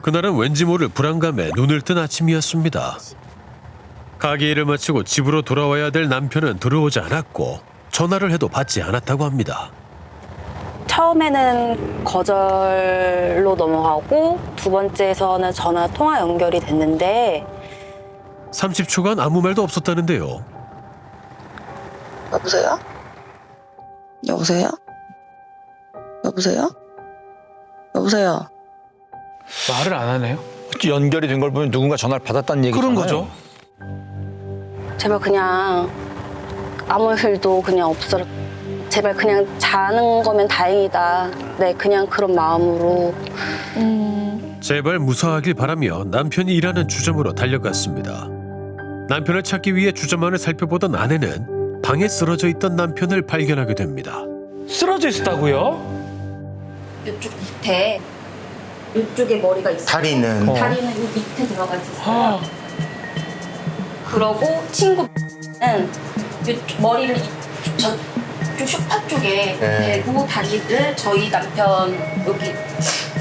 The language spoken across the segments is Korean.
그날은 왠지 모를 불안감에 눈을 뜬 아침이었습니다. 가게 일을 마치고 집으로 돌아와야 될 남편은 들어오지 않았고 전화를 해도 받지 않았다고 합니다. 처음에는 거절로 넘어가고 두 번째에서는 전화 통화 연결이 됐는데 30초간 아무 말도 없었다는데요. 여보세요? 여보세요? 여보세요? 여보세요? 말을 안 하네요. 연결이 된 걸 보면 누군가 전화를 받았다는 얘기잖아요. 그런 거죠. 제발 그냥 아무 일도 그냥 없어라. 제발 그냥 자는 거면 다행이다. 네, 그냥 그런 마음으로. 제발 무사하길 바라며 남편이 일하는 주점으로 달려갔습니다. 남편을 찾기 위해 주점 안을 살펴보던 아내는 방에 쓰러져 있던 남편을 발견하게 됩니다. 쓰러져 있었다고요? 이쪽 밑에 이쪽에 머리가 있어요. 다리는 다리는 이 밑에 들어가 있었어요. 그러고 친구는 머리를 저쪽 쇼파 쪽에 대고 다리를 저희 남편 여기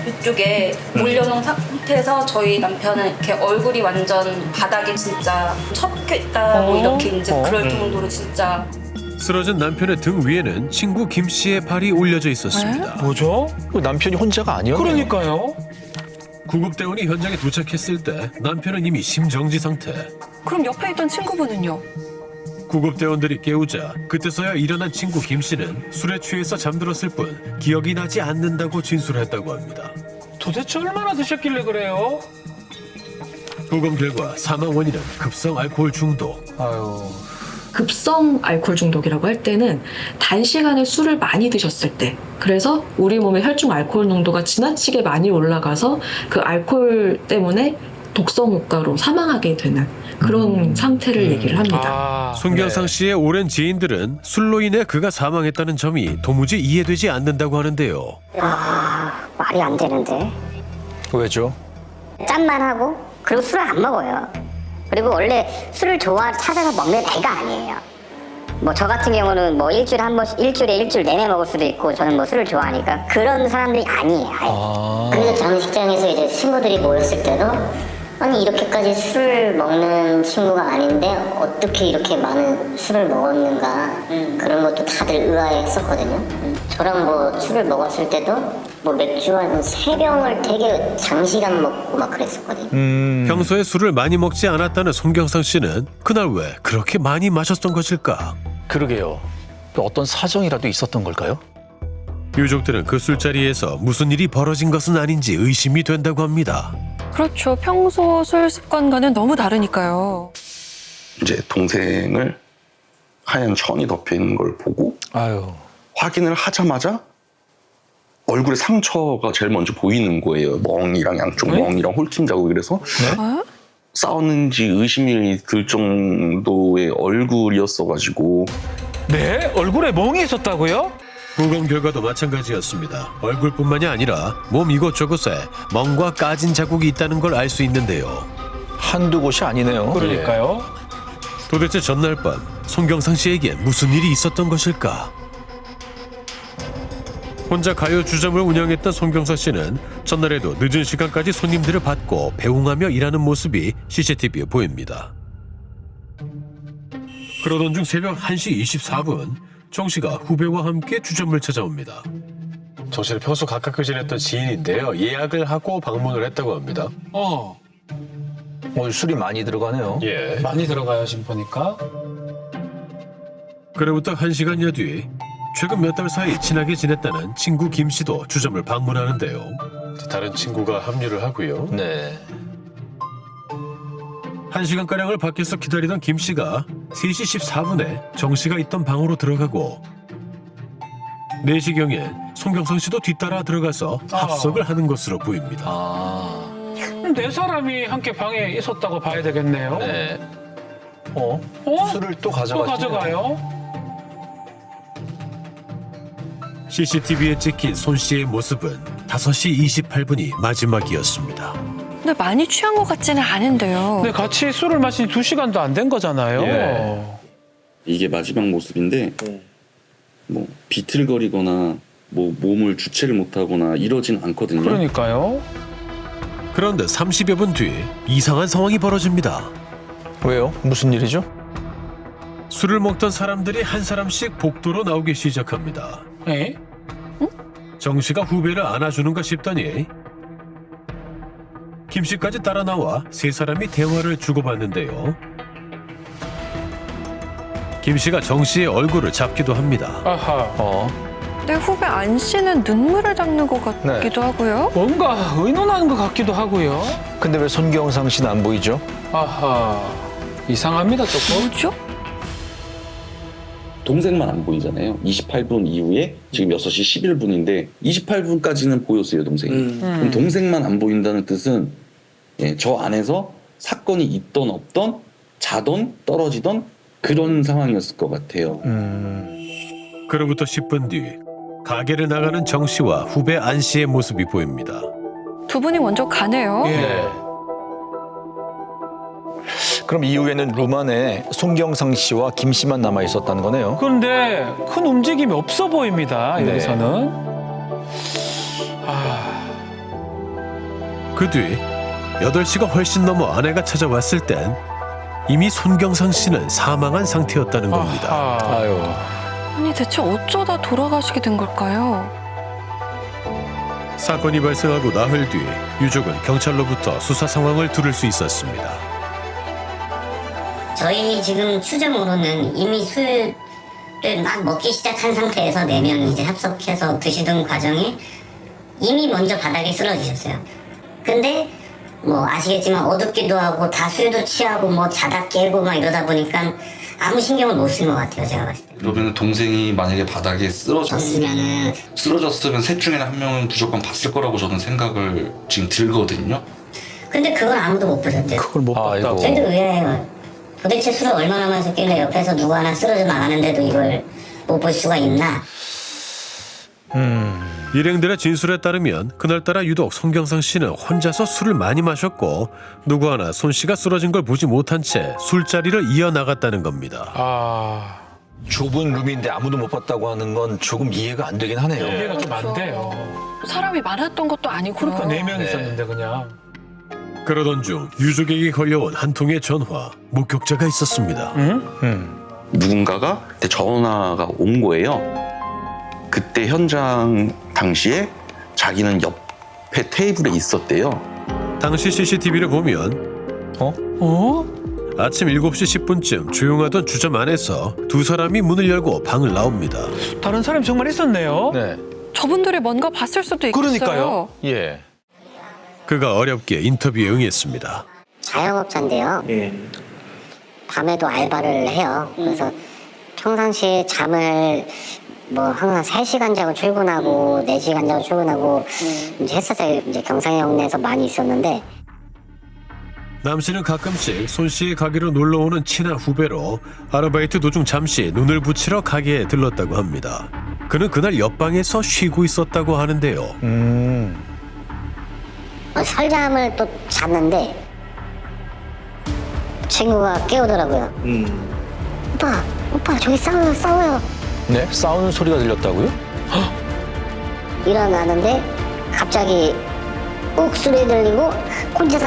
이쪽에 올려놓은 상태에서 저희 남편은 이렇게 얼굴이 완전 바닥에 진짜 처박혀 있다고 이렇게 이제 그럴 정도로 진짜. 쓰러진 남편의 등 위에는 친구 김 씨의 발이 올려져 있었습니다. 뭐죠? 남편이 혼자가 아니었네요. 그러니까요. 구급대원이 현장에 도착했을 때 남편은 이미 심정지 상태. 그럼 옆에 있던 친구분은요? 구급대원들이 깨우자 그때서야 일어난 친구 김 씨는 술에 취해서 잠들었을 뿐 기억이 나지 않는다고 진술했다고 합니다. 도대체 얼마나 드셨길래 그래요? 부검 결과 사망 원인은 급성 알코올 중독. 아유. 급성 알코올 중독이라고 할 때는 단시간에 술을 많이 드셨을 때, 그래서 우리 몸의 혈중 알코올 농도가 지나치게 많이 올라가서 그 알코올 때문에 독성 효과로 사망하게 되는 그런 상태를 얘기를 합니다. 손경상 씨의 오랜 지인들은 술로 인해 그가 사망했다는 점이 도무지 이해되지 않는다고 하는데요. 말이 안 되는데. 왜죠? 짠만 하고 그리고 술을 안 먹어요. 그리고 원래 술을 찾아서 먹는 애가 아니에요. 뭐 저 같은 경우는 뭐 일주일에 한 번씩 일주일 내내 먹을 수도 있고 저는 뭐 술을 좋아하니까 그런 사람들이 아니에요. 아예. 그래서 저는 직장에서 이제 친구들이 모였을 때도 아니 이렇게까지 술을 먹는 친구가 아닌데 어떻게 이렇게 많은 술을 먹었는가 그런 것도 다들 의아해했었거든요. 저랑 뭐 술을 먹었을 때도 뭐 맥주 한 3병을 되게 장시간 먹고 막 그랬었거든요. 평소에 술을 많이 먹지 않았다는 손경상 씨는 그날 왜 그렇게 많이 마셨던 것일까? 그러게요. 어떤 사정이라도 있었던 걸까요? 유족들은 그 술자리에서 무슨 일이 벌어진 것은 아닌지 의심이 된다고 합니다. 그렇죠. 평소 술 습관과는 너무 다르니까요. 이제 동생을 하얀 천이 덮여 있는 걸 보고 아유. 확인을 하자마자 얼굴에 상처가 제일 먼저 보이는 거예요. 멍이랑 양쪽 멍이랑 홀팅 자국이라서 싸웠는지 의심이 들 정도의 얼굴이었어가지고. 네? 얼굴에 멍이 있었다고요? 부검 결과도 마찬가지였습니다. 얼굴뿐만이 아니라 몸 이곳저곳에 멍과 까진 자국이 있다는 걸 알 수 있는데요. 한두 곳이 아니네요. 그러니까요. 도대체 전날 밤 손경상 씨에게 무슨 일이 있었던 것일까? 혼자 가요 주점을 운영했던 손경상 씨는 전날에도 늦은 시간까지 손님들을 받고 배웅하며 일하는 모습이 CCTV에 보입니다. 그러던 중 새벽 1시 24분 정 씨가 후배와 함께 주점을 찾아옵니다. 정 씨는 평소 가깝게 지냈던 지인인데요. 예약을 하고 방문을 했다고 합니다. 오늘 술이 많이 들어가네요. 예. 많이 들어가요, 지금 보니까. 그로부터 1시간여 뒤 최근 몇 달 사이 친하게 지냈다는 친구 김 씨도 주점을 방문하는데요. 다른 친구가 합류를 하고요. 네. 1시간가량을 밖에서 기다리던 김 씨가 3시 14분에 정 씨가 있던 방으로 들어가고 4시경에 손경상 씨도 뒤따라 들어가서 합석을 하는 것으로 보입니다. 그럼 네 사람이 함께 방에 있었다고 봐야 되겠네요. 네. 술을 또 또 가져가시네요. 가져가요? CCTV에 찍힌 손 씨의 모습은 5시 28분이 마지막이었습니다. 근데 많이 취한 것 같지는 않은데요. 근데 같이 술을 마신 2시간도 안 된 거잖아요. 예. 이게 마지막 모습인데 뭐 비틀거리거나 뭐 몸을 주체를 못하거나 이러진 않거든요. 그러니까요. 그런데 30여 분 뒤 이상한 상황이 벌어집니다. 왜요? 무슨 일이죠? 술을 먹던 사람들이 한 사람씩 복도로 나오기 시작합니다. 에? 정 씨가 후배를 안아주는가 싶더니 김 씨까지 따라 나와 세 사람이 대화를 주고받는데요. 김 씨가 정 씨의 얼굴을 잡기도 합니다. 아하. 내 후배 안 씨는 눈물을 닦는 것 같기도 하고요. 뭔가 의논하는 것 같기도 하고요. 근데 왜 손경상 씨는 안 보이죠? 아하. 이상합니다, 조금. 뭐죠? 동생만 안 보이잖아요. 28분 이후에 지금 6시 11분인데 28분까지는 보였어요, 동생이. 그럼 동생만 안 보인다는 뜻은 저 안에서 사건이 있던 없던 자던 떨어지던 그런 상황이었을 것 같아요. 그로부터 10분 뒤 가게를 나가는 정 씨와 후배 안 씨의 모습이 보입니다. 두 분이 먼저 가네요. 예. 그럼 이후에는 룸 안에 손경상 씨와 김 씨만 남아 있었다는 거네요. 그런데 큰 움직임이 없어 보입니다. 네. 여기서는. 아, 그 뒤 8시가 훨씬 넘어 아내가 찾아왔을 땐 이미 손경상 씨는 사망한 상태였다는 겁니다. 아하. 아유. 아니 대체 어쩌다 돌아가시게 된 걸까요? 사건이 발생하고 나흘 뒤 유족은 경찰로부터 수사 상황을 들을 수 있었습니다. 저희 지금 추정으로는 이미 술을 막 먹기 시작한 상태에서 4명이 이제 합석해서 드시던 과정에 이미 먼저 바닥에 쓰러지셨어요. 근데 뭐 아시겠지만 어둡기도 하고 다 술도 취하고 뭐 자다 깨고 막 이러다 보니까 아무 신경을 못 쓴 것 같아요, 제가 봤을 때. 그러면 동생이 만약에 바닥에 쓰러졌으면 셋 중에 한 명은 무조건 봤을 거라고 저는 생각을 지금 들거든요. 근데 그걸 아무도 못 보셨대요. 그걸 못 봤다고. 아이고. 저희도 의아해요. 도대체 술을 얼마나 마셨길래 옆에서 누구 하나 쓰러져 나가는데도 이걸 못 볼 수가 있나? 일행들의 진술에 따르면 그날따라 유독 손경상 씨는 혼자서 술을 많이 마셨고 누구 하나 손 씨가 쓰러진 걸 보지 못한 채 술자리를 이어나갔다는 겁니다. 아, 좁은 룸인데 아무도 못 봤다고 하는 건 조금 이해가 안 되긴 하네요. 이해가 좀 안 그렇죠. 돼요. 사람이 많았던 것도 아니고요. 그러니까 4명 있었는데 그냥. 그러던 중 유족에게 걸려온 한 통의 전화, 목격자가 있었습니다. 누군가가 그때 전화가 온 거예요. 그때 현장 당시에 자기는 옆에 테이블에 있었대요. 당시 CCTV를 보면 어? 아침 7시 10분쯤 조용하던 주점 안에서 두 사람이 문을 열고 방을 나옵니다. 다른 사람이 정말 있었네요. 네. 저분들이 뭔가 봤을 수도 있겠어요. 그러니까요. 예. 그가 어렵게 인터뷰에 응했습니다. 자영업자인데요. 밤에도 알바를 해요. 그래서 평상시에 잠을 뭐 항상 3시간 자고 출근하고 4시간 자고 출근하고 이제 했었어요. 이제 경상역내에서 많이 있었는데 남 씨는 가끔씩 손 씨의 가게로 놀러오는 친한 후배로 아르바이트 도중 잠시 눈을 붙이러 가게에 들렀다고 합니다. 그는 그날 옆방에서 쉬고 있었다고 하는데요. 설잠을 또 잤는데 친구가 깨우더라고요. 오빠 저기 싸워요. 네? 싸우는 소리가 들렸다고요? 일어나는데 갑자기 욱 소리 들리고 혼자서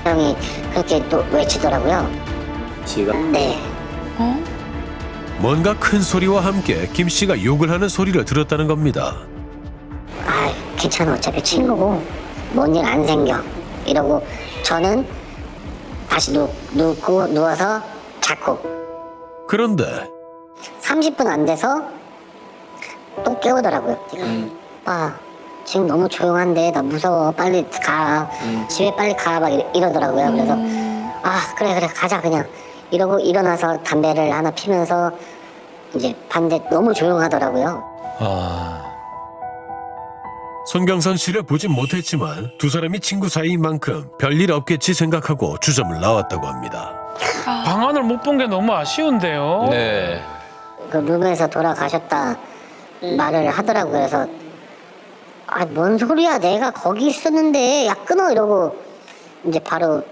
형이 그렇게 또 외치더라고요. 네. 뭔가 큰 소리와 함께 김 씨가 욕을 하는 소리를 들었다는 겁니다. 아 괜찮아 어차피 친구고 뭔 일 안 생겨 이러고 저는 다시 누워서 자고 그런데 30분 안 돼서 또 깨우더라고요. 오빠 지금 너무 조용한데 나 무서워 빨리 가 집에 빨리 가 막 이러더라고요. 그래서 아 그래 가자 그냥 이러고 일어나서 담배를 하나 피면서 이제 봤는데 너무 조용하더라고요. 손경선 씨를 보진 못했지만 두 사람이 친구 사이인 만큼 별일 없겠지 생각하고 주점을 나왔다고 합니다. 방안을 못 본 게 너무 아쉬운데요. 네. 그 룸에서 돌아가셨다 말을 하더라고요. 그래서 아 뭔 소리야 내가 거기 있었는데 야 끊어 이러고 이제 바로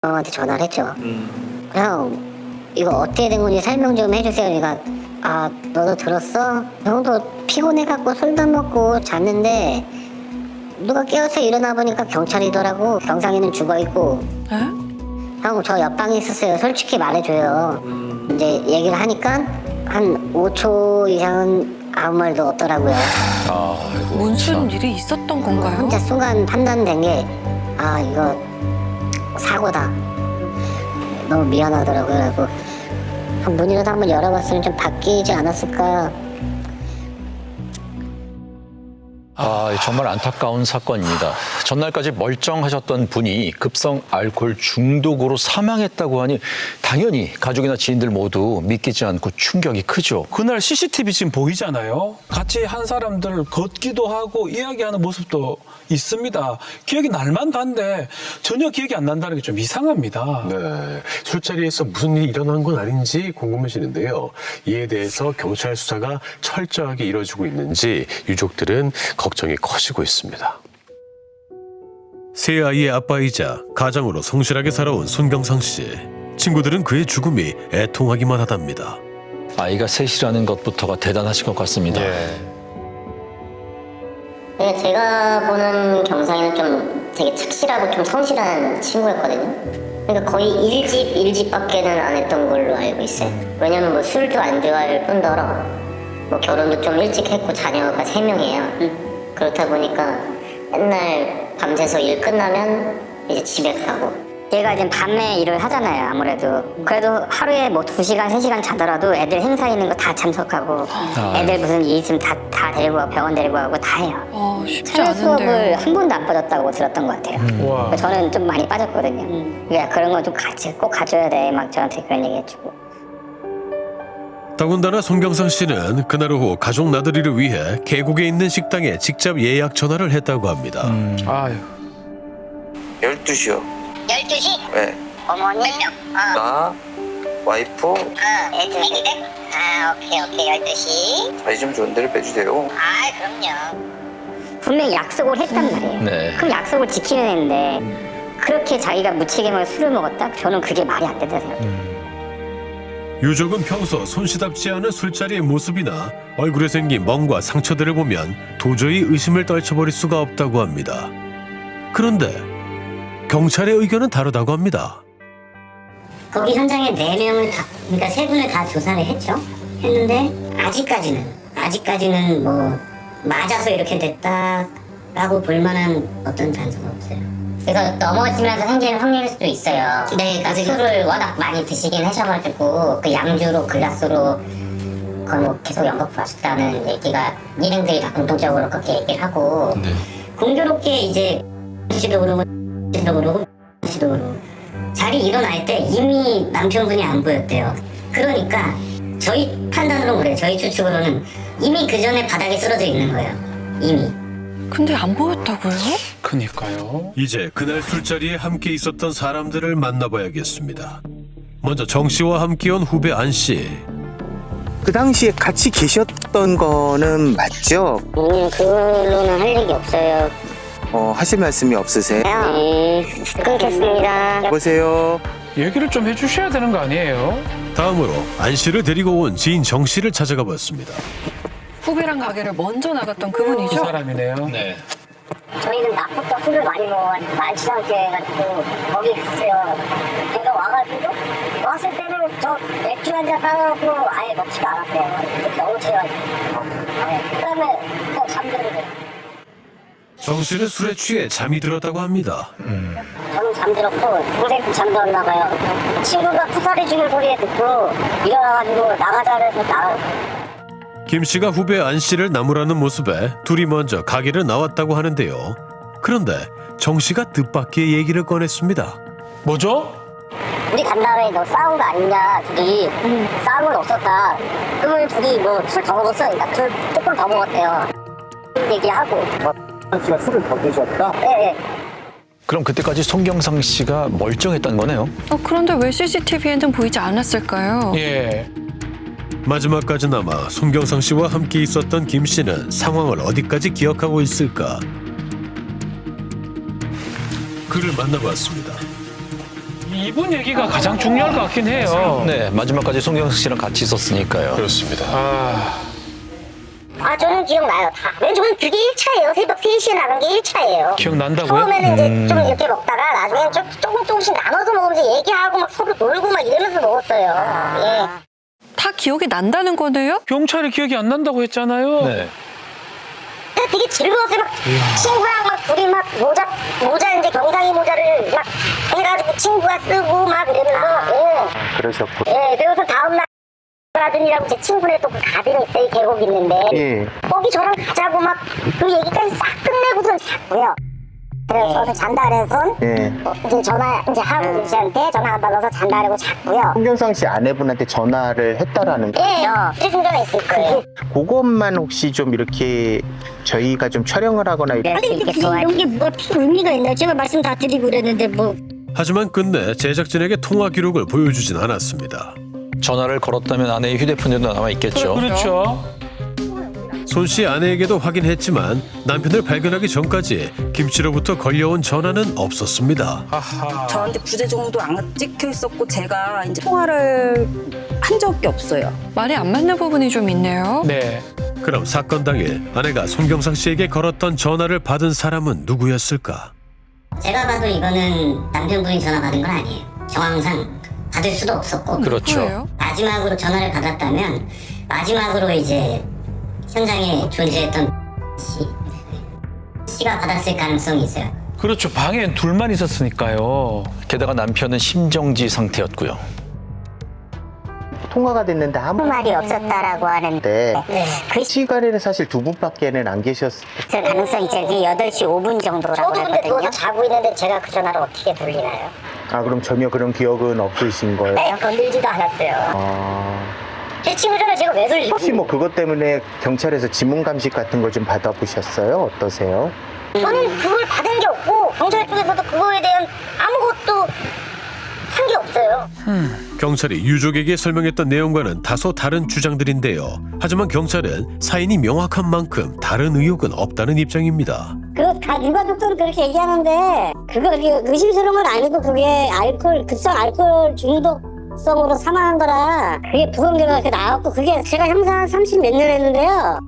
형한테 전화를 했죠. 형 이거 어떻게 된 건지 설명 좀 해주세요. 그러니까 아 너도 들었어? 형도 피곤해갖고 술도 먹고 잤는데 누가 깨워서 일어나 보니까 경찰이더라고. 경상이는 죽어있고. 에? 하고 저 옆방에 있었어요. 솔직히 말해줘요. 이제 얘기를 하니까 한 5초 이상은 아무 말도 없더라고요. 무슨 일이 있었던 건가요? 혼자 순간 판단된 게 아 이거 사고다. 너무 미안하더라고요. 그리고 문이라도 한번 열어봤으면 좀 바뀌지 않았을까. 정말 안타까운 사건입니다. 전날까지 멀쩡하셨던 분이 급성 알코올 중독으로 사망했다고 하니 당연히 가족이나 지인들 모두 믿기지 않고 충격이 크죠. 그날 CCTV 지금 보이잖아요. 같이 한 사람들 걷기도 하고 이야기하는 모습도 있습니다. 기억이 날만 한데 전혀 기억이 안 난다는 게 좀 이상합니다. 네, 술자리에서 무슨 일이 일어난 건 아닌지 궁금해지는데요. 이에 대해서 경찰 수사가 철저하게 이뤄지고 있는지 유족들은 걱정이 커지고 있습니다. 세 아이의 아빠이자 가장으로 성실하게 살아온 손경상 씨. 친구들은 그의 죽음이 애통하기만 하답니다. 아이가 셋이라는 것부터가 대단하신 것 같습니다. 네, 제가 보는 경상이는 좀 되게 착실하고 좀 성실한 친구였거든요. 그러니까 거의 1집밖에는 안 했던 걸로 알고 있어요. 왜냐면 뭐 술도 안 좋아할 뿐더러 뭐 결혼도 좀 일찍 했고 자녀가 3명이에요. 그렇다 보니까 맨날 밤새서 일 끝나면 이제 집에 가고. 제가 이제 밤에 일을 하잖아요, 아무래도. 그래도 하루에 뭐 2시간, 3시간 자더라도 애들 행사 있는 거 다 참석하고 애들 무슨 일 있으면 다 데리고 가고 병원 데리고 가고 다 해요. 쉽지 참여 수업을 않은데요. 한 번도 안 빠졌다고 들었던 것 같아요. 와. 저는 좀 많이 빠졌거든요. 그러니까 그런 거 좀 같이 꼭 가져야 돼. 막 저한테 그런 얘기 해주고. 더군다나 손경상 씨는 그날 오후 가족 나들이를 위해 계곡에 있는 식당에 직접 예약 전화를 했다고 합니다. 아유. 12시요. 12시? 네. 어머니? 몇 명? 나, 와이프, 애들? 오케이, 12시. 자리 좀 좋은 데를 빼주세요. 그럼요. 분명히 약속을 했단 말이에요. 네. 그럼 약속을 지키는 애인데 그렇게 자기가 무책임하게 술을 먹었다? 저는 그게 말이 안 된다 생각해요. 유족은 평소 손시답지 않은 술자리의 모습이나 얼굴에 생긴 멍과 상처들을 보면 도저히 의심을 떨쳐버릴 수가 없다고 합니다. 그런데 경찰의 의견은 다르다고 합니다. 거기 현장에 4명을 다, 그러니까 3분을 다 조사를 했죠. 했는데 아직까지는 뭐 맞아서 이렇게 됐다라고 볼 만한 어떤 단서가 없어요. 그래서 넘어지면서 생기는 확률일 수도 있어요. 네, 술을 워낙 많이 드시긴 하셔가지고 그 양주로 글라스로 그걸 뭐 계속 연거푸하셨다는 얘기가 일행들이 다 공통적으로 그렇게 얘기를 하고 공교롭게 이제 씨도 그러고 씨도 그러고 자리 일어날 때 이미 남편분이 안 보였대요. 그러니까 저희 판단으로 그래요. 저희 추측으로는 이미 그 전에 바닥에 쓰러져 있는 거예요. 이미. 근데 안 보였다고요? 그니까요. 이제 그날 술자리에 함께 있었던 사람들을 만나봐야겠습니다. 먼저 정 씨와 함께 온 후배 안 씨. 그 당시에 같이 계셨던 거는 맞죠? 그걸로는 할 얘기 없어요. 하실 말씀이 없으세요? 네, 끊겠습니다. 여보세요? 얘기를 좀 해주셔야 되는 거 아니에요? 다음으로 안 씨를 데리고 온 지인 정 씨를 찾아가 봤습니다. 후배랑 가게를 먼저 나갔던 그 그분이죠? 사람이네요. 네. 저희는 낮부터 술을 많이 먹어가지고 많지 않게 해가지고 거기 갔어요. 걔가 와가지고 왔을 때는 저 맥주 한잔 따라갖고 아예 먹지도 않았어요. 너무 취해가지고. 그 다음에 또 잠들고. 정 씨는 술에 취해 잠이 들었다고 합니다. 저는 잠들었고 동생도 잠들었나 봐요. 친구가 푸사리 주는 소리에 듣고 일어나가지고 나가자 해서 김 씨가 후배 안 씨를 나무라는 모습에 둘이 먼저 가게를 나왔다고 하는데요. 그런데 정 씨가 뜻밖의 얘기를 꺼냈습니다. 뭐죠? 우리 간 다음에 너 싸운 거 아니냐 둘이. 싸운 건 없었다. 그러면 둘이 뭐 술 더 먹었어. 그러니까 술 조금 더 먹었대요. 얘기하고 한 씨가 술을 더 드셨다? 네. 그럼 그때까지 손경상 씨가 멀쩡했던 거네요. 그런데 왜 CCTV에는 보이지 않았을까요? 예. 마지막까지나마 손경상 씨와 함께 있었던 김 씨는 상황을 어디까지 기억하고 있을까? 그를 만나봤습니다. 이분 얘기가 가장 중요할 것 같긴 해요. 네, 마지막까지 손경상 씨랑 같이 있었으니까요. 그렇습니다. 아. 저는 기억나요. 다. 왜냐면 그게 1차예요. 새벽 3시에 나간 게 1차예요. 기억난다고요? 처음에는 이제 좀 이렇게 먹다가 나중엔 조금씩 나눠서 먹으면서 얘기하고 막 서로 놀고 막 이러면서 먹었어요. 예. 다 기억이 난다는 거네요? 경찰이 기억이 안 난다고 했잖아요. 네. 되게 즐거웠어요. 막 친구랑 막 둘이 막 모자 이제 경상이 모자를 막 해가지고 친구가 쓰고 막 이러면서 예. 그러셨고. 예. 그래서 다음날 가든이라고 제 친구네 또 그 가든이 있어요. 계곡 있는데 예. 거기 저랑 가자고 막 그 얘기까지 싹 끝내고선 잤고요. 그래서 저는 잔다 그래서 예. 이제 전화 이제 하고 씨한테 전화 안 받아서 잔다 그러고 잤고요. 홍경상 씨 아내분한테 전화를 했다라는 거. 예. 휴대전화가 있을 거예요. 그것만 혹시 좀 이렇게 저희가 좀 촬영을 하거나 아니 근데 이런 게 뭐 의미가 있나요? 제가 말씀 다 드리고 그랬는데 뭐. 하지만 끝내 제작진에게 통화 기록을 보여주진 않았습니다. 전화를 걸었다면 아내의 휴대폰에도 남아 있겠죠. 그렇죠. 손 씨 아내에게도 확인했지만 남편을 발견하기 전까지 김 씨로부터 걸려온 전화는 없었습니다. 아하. 저한테 부재중도 안 찍혀 있었고 제가 이제 통화를 한 적이 없어요. 말이 안 맞는 부분이 좀 있네요. 네. 그럼 사건 당일 아내가 손경상 씨에게 걸었던 전화를 받은 사람은 누구였을까? 제가 봐도 이거는 남편분이 전화 받은 건 아니에요. 정황상 받을 수도 없었고. 그렇죠. 누구예요? 마지막으로 전화를 받았다면 마지막으로 이제 현장에 존재했던 씨가 받았을 가능성이 있어요. 그렇죠. 방에 둘만 있었으니까요. 게다가 남편은 심정지 상태였고요. 통화가 됐는데 아무 말이 없었다라고 하는데 그 시간에는 사실 두 분밖에는 안 계셨을 가능성이 이제 8시 5분 정도라고 저도 근데 누워서 자고 있는데 제가 그 전화를 어떻게 돌리나요? 아 그럼 전혀 그런 기억은 없으신 거예요? 네, 건들지도 않았어요. 아 제 친구 전화 제가 왜 돌리고? 혹시 뭐 그것 때문에 경찰에서 지문 감식 같은 걸 좀 받아보셨어요? 어떠세요? 저는 그걸 받은 게 없고 경찰 쪽에서도 그거에 대한 아무것도 한 게 없어요. 경찰이 유족에게 설명했던 내용과는 다소 다른 주장들인데요. 하지만 경찰은 사인이 명확한 만큼 다른 의혹은 없다는 입장입니다. 그거 다 유가족들은 그렇게 얘기하는데 그거 그렇게 의심스러운 건 아니고 그게 급성 알코올 중독성으로 사망한 거라 그게 부검 결과가 나왔고 그게 제가 형사 30몇 년 했는데요.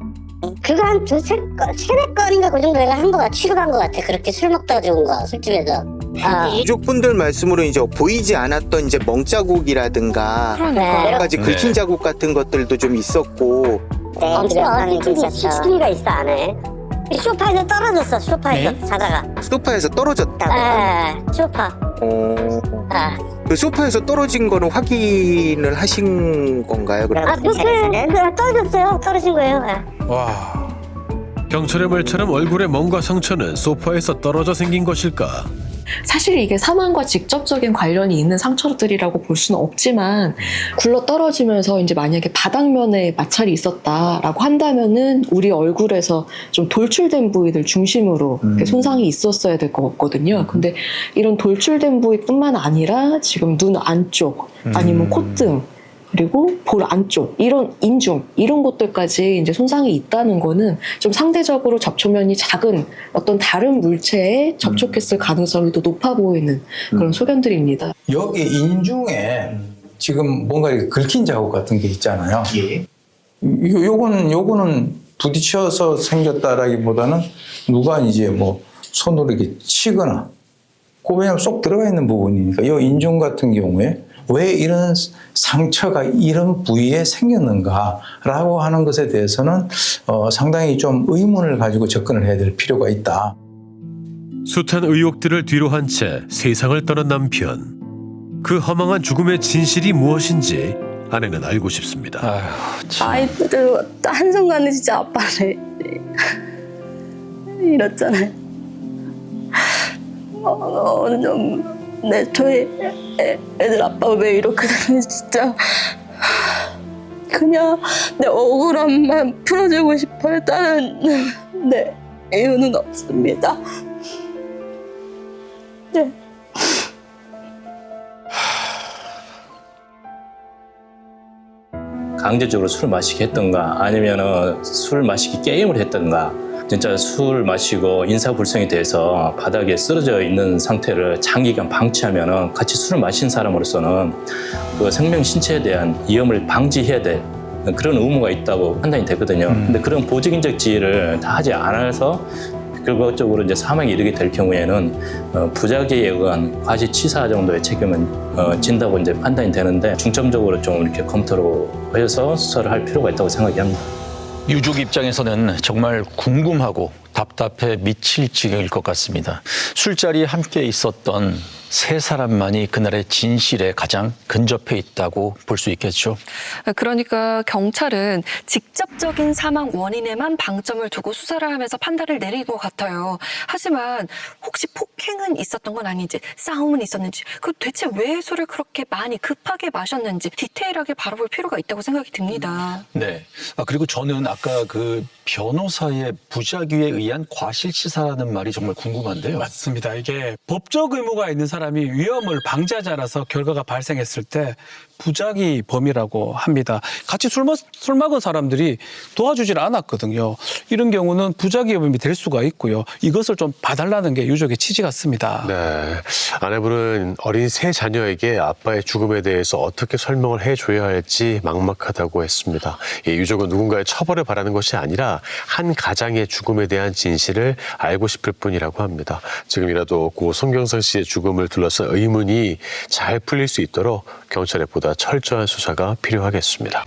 그거 한 세네 건인가 그 정도 내가 한 거 같아. 취급한 거 같아. 그렇게 술 먹다가 죽은 거 술집에서. 유족분들 말씀으로 이제 보이지 않았던 이제 멍자국이라든가 그러니까. 여러 가지 긁힌 자국 같은 것들도 좀 있었고 네, CCTV가 있어 안에. 소파에서 떨어졌어. 소파에서 자다가. 소파에서 떨어졌다. 네, 소파. 그 소파에서 떨어진 거는 확인을 하신 건가요? 소파에서 떨어졌어요. 떨어진 거예요. 와. 경찰의 말처럼 얼굴에 멍과 상처는 소파에서 떨어져 생긴 것일까? 사실 이게 사망과 직접적인 관련이 있는 상처들이라고 볼 수는 없지만 굴러 떨어지면서 이제 만약에 바닥면에 마찰이 있었다라고 한다면은 우리 얼굴에서 좀 돌출된 부위들 중심으로 이렇게 손상이 있었어야 될 것 같거든요. 근데 이런 돌출된 부위뿐만 아니라 지금 눈 안쪽 아니면 콧등 그리고 볼 안쪽 이런 인중 이런 것들까지 이제 손상이 있다는 거는 좀 상대적으로 접촉면이 작은 어떤 다른 물체에 접촉했을 가능성이 더 높아 보이는 그런 소견들입니다. 여기 인중에 지금 뭔가 이렇게 긁힌 자국 같은 게 있잖아요. 예. 요거는 부딪혀서 생겼다라기보다는 누가 이제 뭐 손으로 이렇게 치거나 왜냐면 쏙 들어가 있는 부분이니까 이 인중 같은 경우에 왜 이런 상처가 이런 부위에 생겼는가라고 하는 것에 대해서는 상당히 좀 의문을 가지고 접근을 해야 될 필요가 있다. 숱한 의혹들을 뒤로 한 채 세상을 떠난 남편. 그 허망한 죽음의 진실이 무엇인지 아내는 알고 싶습니다. 아휴, 참. 아이들 한순간에 진짜 아빠를 잃었잖아요. 저희 애들 아빠가 왜 이렇게 되는지 진짜 그냥 내 억울함만 풀어주고 싶어요. 다른 네 이유는 없습니다. 네. 강제적으로 술을 마시게 했던가 아니면은 술 마시기 게임을 했던가 진짜 술 마시고 인사불성이 돼서 바닥에 쓰러져 있는 상태를 장기간 방치하면은 같이 술을 마신 사람으로서는 그 생명 신체에 대한 위험을 방지해야 될 그런 의무가 있다고 판단이 되거든요. 근데 그런 보직인적 지위를 다 하지 않아서 결과적으로 이제 사망에 이르게 될 경우에는 부작위에 의한 과시치사 정도의 책임은 진다고 이제 판단이 되는데 중점적으로 좀 이렇게 검토를 해서 수사를 할 필요가 있다고 생각합니다. 유족 입장에서는 정말 궁금하고 답답해 미칠 지경일 것 같습니다. 술자리에 함께 있었던 세 사람만이 그날의 진실에 가장 근접해 있다고 볼 수 있겠죠. 그러니까 경찰은 직접적인 사망 원인에만 방점을 두고 수사를 하면서 판단을 내린 것 같아요. 하지만 혹시 폭행은 있었던 건 아닌지, 싸움은 있었는지, 그 대체 왜 술을 그렇게 많이 급하게 마셨는지 디테일하게 바라볼 필요가 있다고 생각이 듭니다. 네. 그리고 저는 아까 그 변호사의 부작위에 의한 과실치사라는 말이 정말 궁금한데요. 맞습니다. 이게 법적 의무가 있는 사람이 위험을 방지하자라서 결과가 발생했을 때 부작위 범이라고 합니다. 같이 술 먹은 사람들이 도와주질 않았거든요. 이런 경우는 부작위 범이 될 수가 있고요. 이것을 좀 봐달라는 게 유족의 취지 같습니다. 네, 아내분은 어린 세 자녀에게 아빠의 죽음에 대해서 어떻게 설명을 해줘야 할지 막막하다고 했습니다. 이 유족은 누군가의 처벌을 바라는 것이 아니라 한 가장의 죽음에 대한 진실을 알고 싶을 뿐이라고 합니다. 지금이라도 고 송경선 씨의 죽음을 둘러싼 의문이 잘 풀릴 수 있도록 경찰에 보다 철저한 수사가 필요하겠습니다.